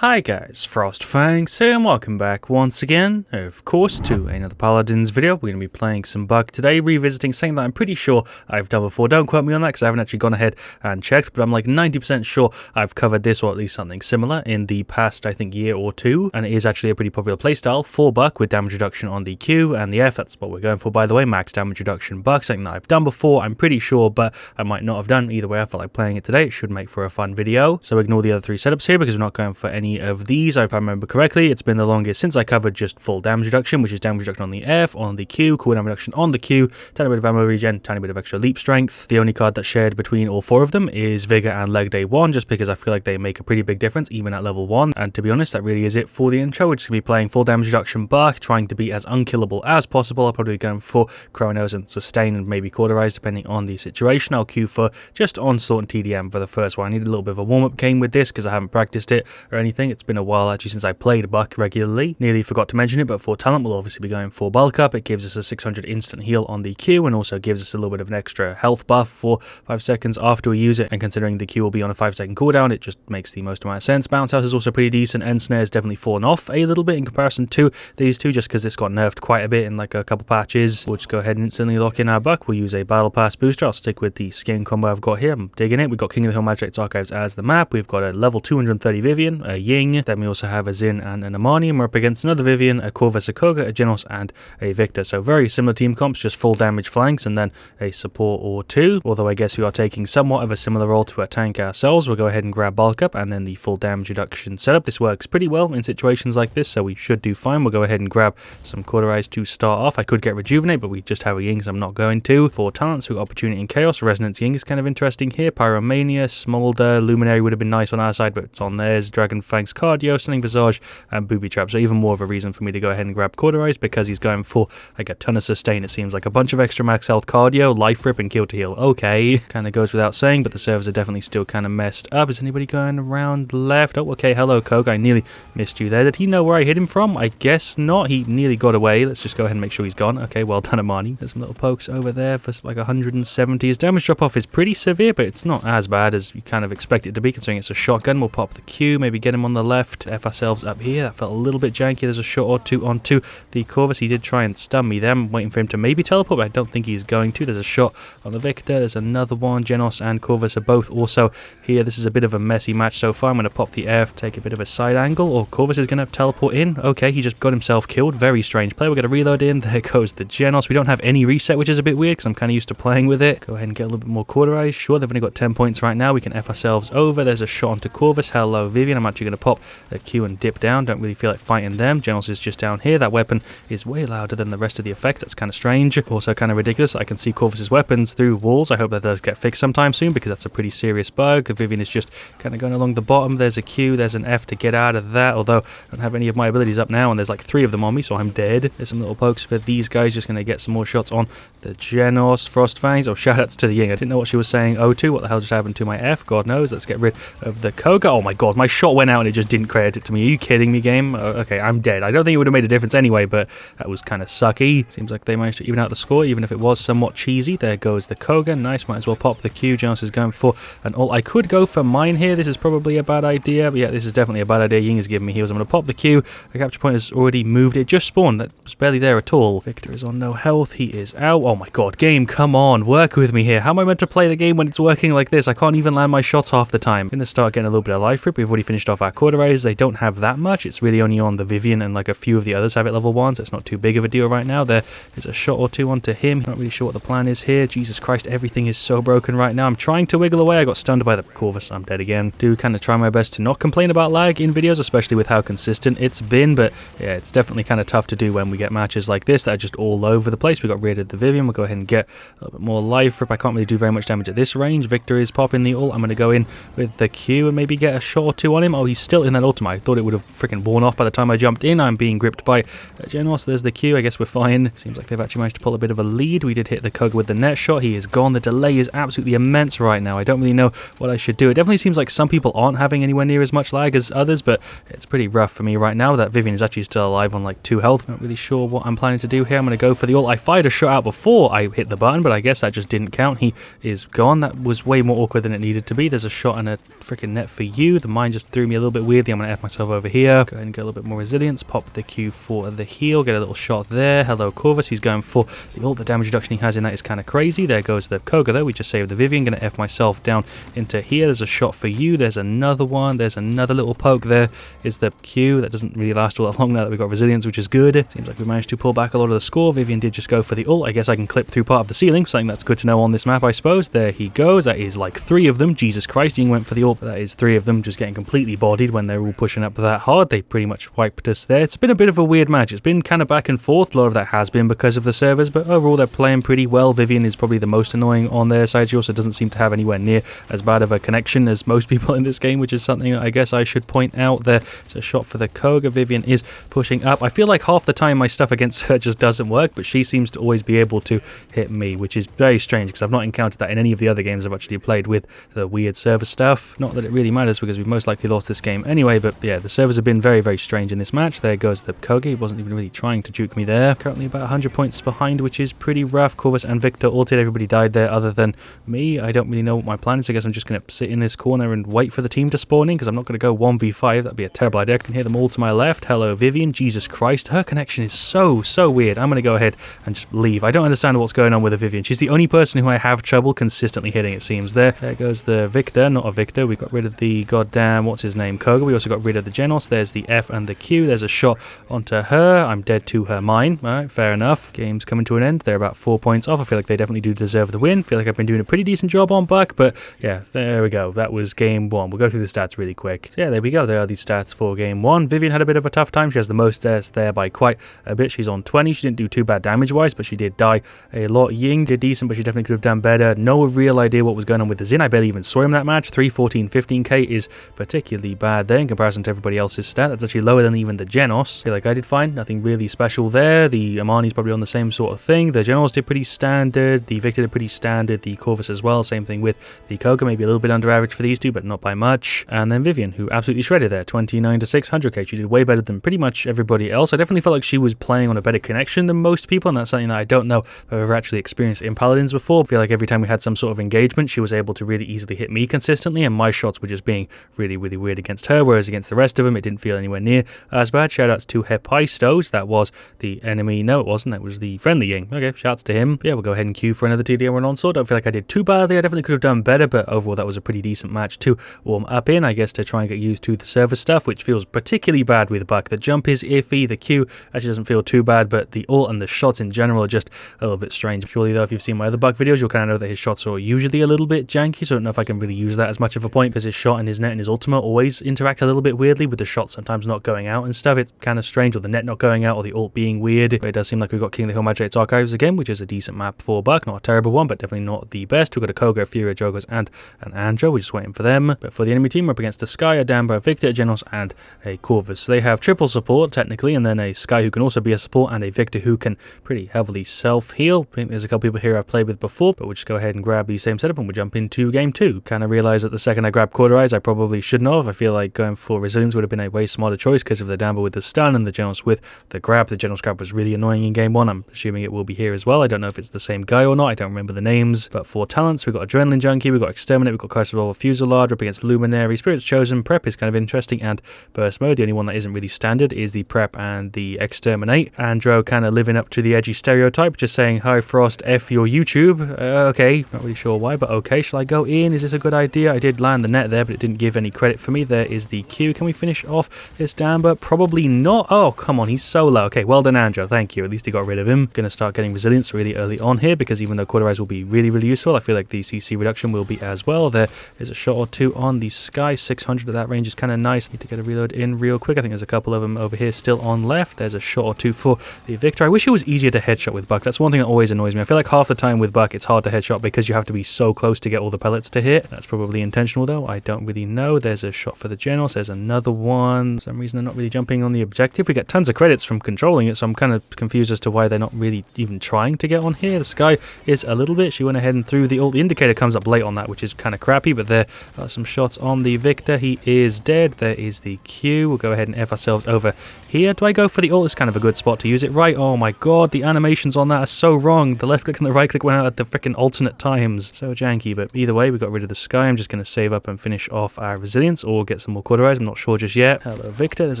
Hi guys, FrostFangs here and welcome back once again, of course, to another Paladins video. We're going to be playing some Buck today, revisiting something that I'm pretty sure I've done before. Don't quote me on that because I haven't actually gone ahead and checked, but I'm like 90% sure I've covered this or at least something similar in the past, I think, year or two. And it is actually a pretty popular playstyle for Buck with damage reduction on the Q and the F. That's what we're going for, by the way, max damage reduction Buck, something that I've done before, I'm pretty sure, but I might not have done. Either way, I felt like playing it today. It should make for a fun video. So ignore the other three setups here because we're not going for any of these. If I remember correctly, it's been the longest since I covered just full damage reduction, which is damage reduction on the F, on the Q, cooldown reduction on the Q, tiny bit of ammo regen, tiny bit of extra leap strength. The only card that's shared between all four of them is Vigor and Leg Day 1, just because I feel like they make a pretty big difference even at level 1. And to be honest, that really is it for the intro. We're just going to be playing full damage reduction Buck, trying to be as unkillable as possible. I'll probably be going for Chronos and Sustain and maybe Cauterize depending on the situation. I'll queue for just Onslaught and TDM for the first one. I need a little bit of a warm-up game with this because I haven't practiced it or anything. It's been a while actually since I played Buck regularly. Nearly forgot to mention it, but for talent we'll obviously be going for Bulk Up. It gives us a 600 instant heal on the Q and also gives us a little bit of an extra health buff for 5 seconds after we use it, and considering the Q will be on a 5-second cooldown, it just makes the most amount of sense. Bounce House is also pretty decent. End Snare has definitely fallen off a little bit in comparison to these two, just because this got nerfed quite a bit in like a couple patches. We'll just go ahead and instantly lock in our Buck. We'll use a Battle Pass booster. I'll stick with the skin combo I've got here. I'm digging it. We've got King of the Hill Magic Archives as the map. We've got a level 230 Vivian, a Ying, then we also have a Xin and an Amani, and we're up against another Vivian, a Corvus, a Koga, a Genos, and a Victor. So very similar team comps, just full damage flanks and then a support or two. Although I guess we are taking somewhat of a similar role to a tank ourselves. We'll go ahead and grab Bulk Up and then the full damage reduction setup. This works pretty well in situations like this, so we should do fine. We'll go ahead and grab some Cauterize to start off. I could get Rejuvenate, but we just have a Ying, so I'm not going to. For talents, we've got Opportunity and Chaos. Resonance Ying is kind of interesting here. Pyromania, Smolder, Luminary would have been nice on our side, but it's on theirs. Dragon Fangs, Cardio, Stunning Visage, and Booby Trap. So even more of a reason for me to go ahead and grab Cauterize, because he's going for like a ton of sustain. It seems like a bunch of extra max health, cardio, life rip, and kill to heal. Okay, kind of goes without saying, but the servers are definitely still kind of messed up. Is anybody going around left? Oh, okay, hello Koga, I nearly missed you there. Did he know where I hit him from? I guess not. He nearly got away. Let's just go ahead and make sure he's gone. Okay, well done, Amani. There's some little pokes over there for like 170. His damage drop off is pretty severe, but it's not as bad as you kind of expect it to be considering it's a shotgun. We'll pop the Q, maybe get him on the left, F ourselves up here. That felt a little bit janky. There's a shot or two onto the Corvus. He did try and stun me there. I'm waiting for him to maybe teleport, but I don't think he's going to. There's a shot on the Victor. There's another one. Genos and Corvus are both also here. This is a bit of a messy match so far. I'm going to pop the F, take a bit of a side angle, or Corvus is going to teleport in. Okay, he just got himself killed. Very strange play. We're going to reload in. There goes the Genos. We don't have any reset, which is a bit weird because I'm kind of used to playing with it. Go ahead and get a little bit more Cauterize. Sure, they've only got 10 points right now. We can F ourselves over. There's a shot onto Corvus. Hello, Vivian. I'm actually going to pop the Q and dip down. Don't really feel like fighting them. Genos is just down here. That weapon is way louder than the rest of the effects. That's kind of strange. Also kind of ridiculous. I can see Corvus's weapons through walls. I hope that does get fixed sometime soon because that's a pretty serious bug. Vivian is just kind of going along the bottom. There's a Q. There's an F to get out of that, although I don't have any of my abilities up now and there's like 3 of them on me, so I'm dead. There's some little pokes for these guys. Just going to get some more shots on the Genos. FrostFangs. Oh, shoutouts to the Ying. I didn't know what she was saying. O2. What the hell just happened to my F? God knows. Let's get rid of the Koga. Oh my god, my shot went out and it just didn't credit it to me. Are you kidding me, game? Okay, I'm dead. I don't think it would have made a difference anyway, but that was kind of sucky. Seems like they managed to even out the score, even if it was somewhat cheesy. There goes the Koga. Nice, might as well pop the Q. Genos is going for an ult. I could go for mine here. This is probably a bad idea, but yeah, this is definitely a bad idea. Ying is giving me heals. I'm going to pop the Q. The capture point has already moved. It just spawned. That was barely there at all. Victor is on no health. He is out. Oh my god, game, come on. Work with me here. How am I meant to play the game when it's working like this? I can't even land my shots half the time. I'm going to start getting a little bit of life rip. We've already finished off our Cauterize. They don't have that much. It's really only on the Vivian and like a few of the others have it level 1, so it's not too big of a deal right now. There is a shot or two onto him. Not really sure what the plan is here. Jesus Christ, everything is so broken right now. I'm trying to wiggle away. I got stunned by the Corvus. I'm dead again. Do kind of try my best to not complain about lag in videos, especially with how consistent it's been, but yeah, it's definitely kind of tough to do when we get matches like this that are just all over the place. We got rid of the Vivian. We'll go ahead and get a little bit more life rip. I can't really do very much damage at this range. Victor is popping the ult. I'm going to go in with the Q and maybe get a shot or two on him. Oh, he's still in that ultimate. I thought it would have freaking worn off by the time I jumped in. I'm being gripped by Genos. There's the Q. I guess we're fine. Seems like they've actually managed to pull a bit of a lead. We did hit the Koga with the net shot. He is gone. The delay is absolutely immense right now. I don't really know what I should do. It definitely seems like some people aren't having anywhere near as much lag as others, but it's pretty rough for me right now. That Vivian is actually still alive on like 2 health. Not really sure what I'm planning to do here. I'm going to go for the ult. I fired a shot out before I hit the button, but I guess that just didn't count. He is gone. That was way more awkward than it needed to be. There's a shot and a freaking net for you. The mine just threw me a little little bit weirdly. I'm going to F myself over here. Go ahead and get a little bit more resilience. Pop the Q for the heal. Get a little shot there. Hello, Corvus. He's going for the ult. The damage reduction he has in that is kind of crazy. There goes the Koga, though. We just saved the Vivian. Going to F myself down into here. There's a shot for you. There's another one. There's another little poke there. Is the Q. That doesn't really last all that long now that we've got resilience, which is good. Seems like we managed to pull back a lot of the score. Vivian did just go for the ult. I guess I can clip through part of the ceiling. Something that's good to know on this map, I suppose. There he goes. That is like 3 of them. Jesus Christ, Ying went for the ult, but that is 3 of them just getting completely bodied when they're all pushing up that hard. They pretty much wiped us there. It's been a bit of a weird match. It's been kind of back and forth. A lot of that has been because of the servers, but overall they're playing pretty well. Vivian is probably the most annoying on their side. She also doesn't seem to have anywhere near as bad of a connection as most people in this game, which is something I guess I should point out there. It's a shot for the Koga. Vivian is pushing up. I feel like half the time my stuff against her just doesn't work, but she seems to always be able to hit me, which is very strange because I've not encountered that in any of the other games I've actually played with the weird server stuff. Not that it really matters because we've most likely lost this game anyway, but yeah, the servers have been very, very strange in this match. There goes the Koga. He wasn't even really trying to juke me there. Currently about 100 points behind, which is pretty rough. Corvus and Victor ulted. Everybody died there other than me. I don't really know what my plan is. I guess I'm just going to sit in this corner and wait for the team to spawn in because I'm not going to go 1v5. That'd be a terrible idea. I can hear them all to my left. Hello, Vivian. Jesus Christ. Her connection is so weird. I'm going to go ahead and just leave. I don't understand what's going on with the Vivian. She's the only person who I have trouble consistently hitting, it seems. There goes the Victor. Not a Victor. We got rid of the goddamn, what's his name, Koga. We also got rid of the Genos. There's the F and the Q. There's a shot onto her. I'm dead to her mine. Alright, fair enough. Game's coming to an end. They're about 4 points off. I feel like they definitely do deserve the win. I feel like I've been doing a pretty decent job on Buck, but yeah, there we go. That was game 1. We'll go through the stats really quick. So yeah, there we go. There are these stats for game 1. Vivian had a bit of a tough time. She has the most deaths there by quite a bit. She's on 20. She didn't do too bad damage-wise, but she did die a lot. Ying did decent, but she definitely could have done better. No real idea what was going on with the Xin. I barely even saw him that match. 3, 14, 15k is particularly bad there in comparison to everybody else's stat. That's actually lower than even the Genos. I feel like I did fine. Nothing really special there. The Amani's probably on the same sort of thing. The Genos did pretty standard. The Victor did pretty standard. The Corvus as well. Same thing with the Koga. Maybe a little bit under average for these two, but not by much. And then Vivian, who absolutely shredded there. 29 to 600k. She did way better than pretty much everybody else. I definitely felt like she was playing on a better connection than most people, and that's something that I don't know if I've ever actually experienced in Paladins before. I feel like every time we had some sort of engagement, she was able to really easily hit me consistently, and my shots were just being really, really weird against her, whereas against the rest of them, it didn't feel anywhere near as bad. Shoutouts to Hephaestos. That was the enemy. No, it wasn't. That was the friendly Ying. Okay, shouts to him. Yeah, we'll go ahead and queue for another TDM run on sword. Don't feel like I did too badly. I definitely could have done better, but overall, that was a pretty decent match to warm up in, I guess, to try and get used to the server stuff, which feels particularly bad with Buck. The jump is iffy. The Q actually doesn't feel too bad, but the ult and the shots in general are just a little bit strange. Surely, though, if you've seen my other Buck videos, you'll kind of know that his shots are usually a little bit janky, so I don't know if I can really use that as much of a point, because his shot and his net and his ultimate always interact a little bit weirdly, with the shot sometimes not going out and stuff. It's kind of strange, or the net not going out, or the ult being weird. But it does seem like we've got King of the Hill Magistrate's Archives again, which is a decent map for Buck. Not a terrible one, but definitely not the best. We've got a Koga, Furia, Jogos, and an Andro. We're just waiting for them. But for the enemy team, we're up against a Sky, a Damba, a Victor, a Genos, and a Corvus. So they have triple support, technically, and then a Sky who can also be a support, and a Victor who can pretty heavily self-heal. I think there's a couple people here I've played with before, but we'll just go ahead and grab the same setup and we'll jump into game 2. Kind of realized that the second I grabbed Cauterize, I probably shouldn't have. I feel like going for Resilience would have been a way smarter choice because of the Damba with the stun and the Genos with the grab. The Genos grab was really annoying in game 1. I'm assuming it will be here as well. I don't know if it's the same guy or not. I don't remember the names. But for talents, we've got Adrenaline Junkie, we've got Exterminate, we've got Curse Revolver, Fusillade, up against Luminary, Spirits Chosen. Prep is kind of interesting, and Burst Mode. The only one that isn't really standard is the Prep and the Exterminate. Andro kind of living up to the edgy stereotype, just saying, "Hi Frost, F your YouTube." Okay, not really sure why, but okay. Shall I go in? Is this a good idea? I did land the net there, but it didn't give any credit for me. There is the Q. Can we finish off this Damba? Probably not. Oh, come on, he's so low. Okay, well done, Andro. Thank you. At least he got rid of him. Gonna start getting Resilience really early on here, because even though Cauterize will be really, really useful, I feel like the CC reduction will be as well. There is a shot or two on the Sky. 600 at that range is kind of nice. Need to get a reload in real quick. I think there's a couple of them over here still on left. There's a shot or two for the Victor. I wish it was easier to headshot with Buck. That's one thing that always annoys me. I feel like half the time with Buck it's hard to headshot because you have to be so close to get all the pellets to hit. That's probably intentional though. I don't really know. There's a shot for the Genos. There's another one. For some reason they're not really jumping on the objective. We get tons of credits from controlling it, so I'm kind of confused as to why they're not really even trying to get on here. The Sky is a little bit. She went ahead and threw the ult. The indicator comes up late on that, which is kind of crappy, but there are some shots on the Victor. He is dead. There is the Q. We'll go ahead and F ourselves over here. Do I go for the ult? It's kind of a good spot to use it, right? Oh my god, the animations on that are so wrong. The left click and the right click went out at the freaking alternate times. So janky, but either way, we got rid of the Sky. I'm just going to save up and finish off our Resilience, or get get some more Cauterize. I'm not sure just yet. Hello, Victor. There's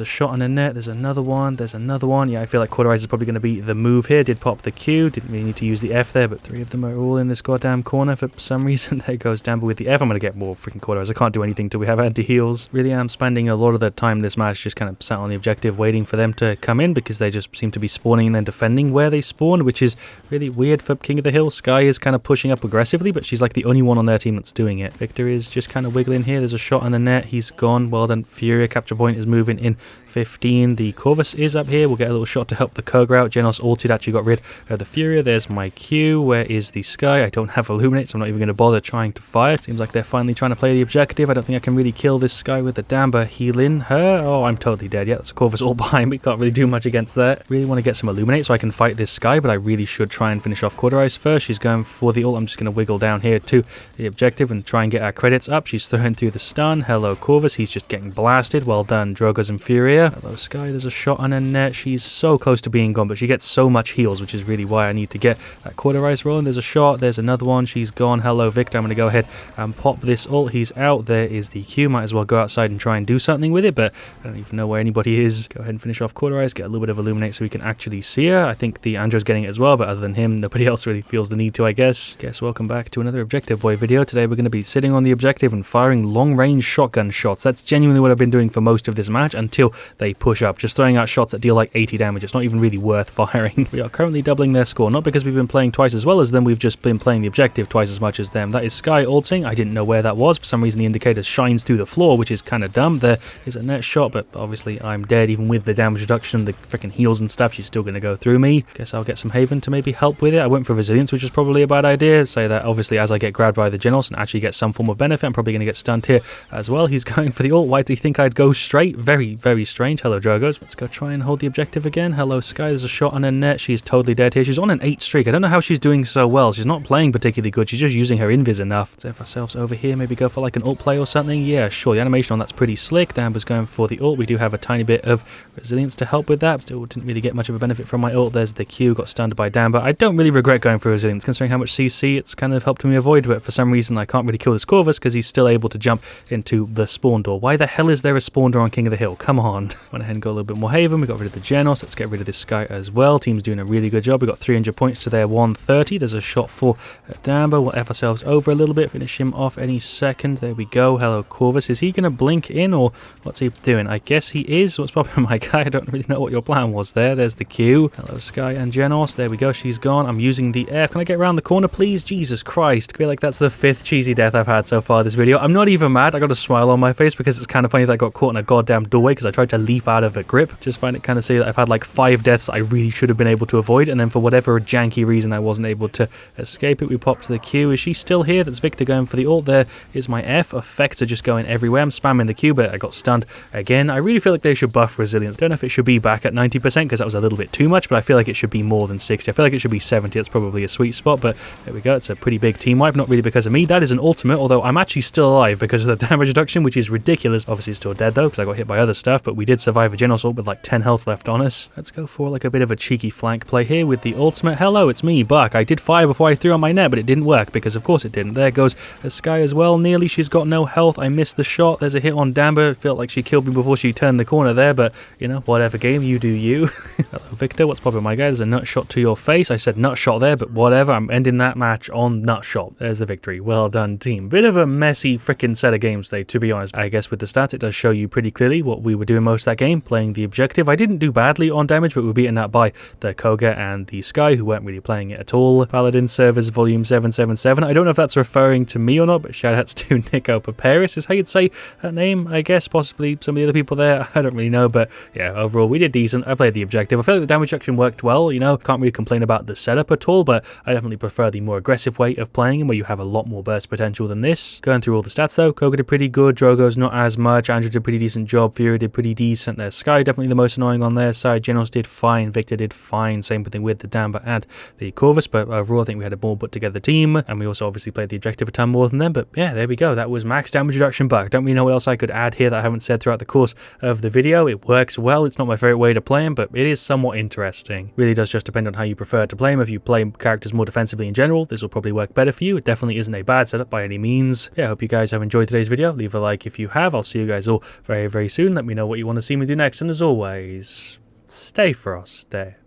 a shot on the net. There's another one. There's another one. Yeah, I feel like Cauterize is probably going to be the move here. Did pop the Q. Didn't really need to use the F there, but 3 of them are all in this goddamn corner for some reason. There goes Damber with the F. I'm going to get more freaking Cauterize. I can't do anything till we have anti-heals. Really am spending a lot of the time this match just kind of sat on the objective waiting for them to come in because they just seem to be spawning and then defending where they spawn, which is really weird for King of the Hill. Skye is kind of pushing up aggressively, but she's like the only one on their team that's doing it. Victor is just kind of wiggling here. There's a shot on the net. He's gone. Well done. Furia capture point is moving in 15. The Corvus is up here. We'll get a little shot to help the Koga out. Genos ulted, actually got rid of the Furia. There's my Q. Where is the Skye? I don't have Illuminate, so I'm not even going to bother trying to fire. Seems like they're finally trying to play the objective. I don't think I can really kill this Skye with the Damber healing her. Oh, I'm totally dead. Yeah, that's Corvus all behind me. Can't really do much against that. Really want to get some Illuminate so I can fight this Skye, but I really should try and finish off Cauterize first. She's going for the ult. I'm just going to wiggle down here to the objective and try and get our credits up. She's throwing through the stun. Hello, Corvus. He's just getting blasted. Well done, Drogos and Furia. Hello, Skye. There's a shot on her net. She's so close to being gone, but she gets so much heals, which is really why I need to get that Cauterize rolling. There's a shot. There's another one. She's gone. Hello, Victor. I'm going to go ahead and pop this ult. He's out. There is the Q. Might as well go outside and try and do something with it, but I don't even know where anybody is. Go ahead and finish off Cauterize. Get a little bit of Illuminate so we can actually see her. I think the Andrew's getting it as well, but other than him, nobody else really feels the need to, I guess. Welcome back to another Objective Boy video. Today we're going to be sitting on the objective and firing long-range shotgun shots. That's genuinely what I've been doing for most of this match until they push up. Just throwing out shots that deal like 80 damage. It's not even really worth firing. We are currently doubling their score, not because we've been playing twice as well as them, we've just been playing the objective twice as much as them. That is Skye ulting. I didn't know where that was. For some reason the indicator shines through the floor, which is kind of dumb. There is a net shot, but obviously I'm dead. Even with the damage reduction, the freaking heals and stuff, she's still going to go through me. Guess I'll get some Haven to maybe help with it. I went for Resilience, which is probably a bad idea. Say that obviously as I get grabbed by the Genos and actually get some form of benefit, I'm probably going to get stunned here as well. He's going for the ult. Why do you think I'd go straight? Very, very strange. Hello, Drogos. Let's go try and hold the objective again. Hello, Skye. There's a shot on her net. She's totally dead here. She's on an 8 streak. I don't know how she's doing so well. She's not playing particularly good. She's just using her invis enough. Let's have ourselves over here. Maybe go for like an ult play or something. Yeah, sure. The animation on that's pretty slick. Damber's going for the ult. We do have a tiny bit of resilience to help with that. Still didn't really get much of a benefit from my ult. There's the Q. Got stunned by Damber. I don't really regret going for resilience considering how much CC it's kind of helped me avoid, but for some reason I can't really kill this Corvus because he's still able to jump into the spawn door. Why the hell is there a spawn door on King of the Hill? Come on. Went ahead and got a little bit more Haven. We got rid of the Genos. Let's get rid of this Skye as well. Team's doing a really good job. We got 300 points to their 130. There's a shot for Damber. We'll F ourselves over a little bit. Finish him off any second. There we go. Hello, Corvus. Is he going to blink in or what's he doing? I guess he is. What's popping, my guy? I don't really know what your plan was there. There's the Q. Hello, Skye and Genos. There we go. She's gone. I'm using the F. Can I get around the corner, please? Jesus Christ. I feel like that's the 5th cheesy death I've had so far this video. I'm not even mad. I got a smile on my face because it's kind of funny that I got caught in a goddamn doorway because I tried to leap out of a grip. Just find it kind of silly that I've had like 5 deaths I really should have been able to avoid, and then for whatever janky reason I wasn't able to escape it. We popped to the Q. Is she still here? That's Victor going for the ult. There is my F. Effects are just going everywhere. I'm spamming the Q, but I got stunned again. I really feel like they should buff resilience. Don't know if it should be back at 90% because that was a little bit too much, but I feel like it should be more than 60. I feel like it should be 70. That's probably a sweet spot, but there we go. It's a pretty big team wipe. Not really because of me. That is an ultimate, although I'm actually still alive because of the damage reduction, which is ridiculous. Obviously still dead though because I got hit by other stuff, but we did survive a Genos ult with like 10 health left on us. Let's go for like a bit of a cheeky flank play here with the ultimate. Hello, it's me, Buck. I did fire before I threw on my net, but it didn't work because of course it didn't. There goes a Skye as well. Nearly. She's got no health. I missed the shot. There's a hit on Damber. Felt like she killed me before she turned the corner there, but you know, whatever, game, you do you. Hello, Victor. What's popping, my guy? There's a nut shot to your face. I said nut shot there, but whatever. I'm ending that match on nut shot. There's the victory. Well done, team. Bit of a messy freaking set of games today, to be honest. I guess with the stats, it does show you pretty clearly what we were doing most of that game, playing the objective. I didn't do badly on damage, but we were beaten out by the Koga and the Skye, who weren't really playing it at all. Paladin Servers Volume 777. I don't know if that's referring to me or not, but shoutouts to Nico Paparis is how you'd say that name, I guess. Possibly some of the other people there. I don't really know, but yeah, overall, we did decent. I played the objective. I feel like the damage reduction worked well, you know. Can't really complain about the setup at all, but I definitely prefer the more aggressive way of playing him, where you have a lot more burst potential than this. Going through all the stats though, Koga did pretty good, Drogo's not as much, Andrew did a pretty decent job, Fury did pretty decent, there's Skye definitely the most annoying on their side, Genos did fine, Victor did fine, same thing with the Damber and the Corvus, but overall I think we had a more put together team, and we also obviously played the objective a ton more than them, but yeah, there we go, that was max damage reduction Buck. Don't really know what else I could add here that I haven't said throughout the course of the video. It works well, it's not my favorite way to play him, but it is somewhat interesting. Really does just depend on how you prefer to play him. If you play characters more defensively in general, this will probably work better for you. It definitely isn't a bad setup by any means. Yeah, I hope you guys have enjoyed today's video. Leave a like if you you have. I'll see you guys all very, very soon. Let me know what you want to see me do next. And as always, stay frosty.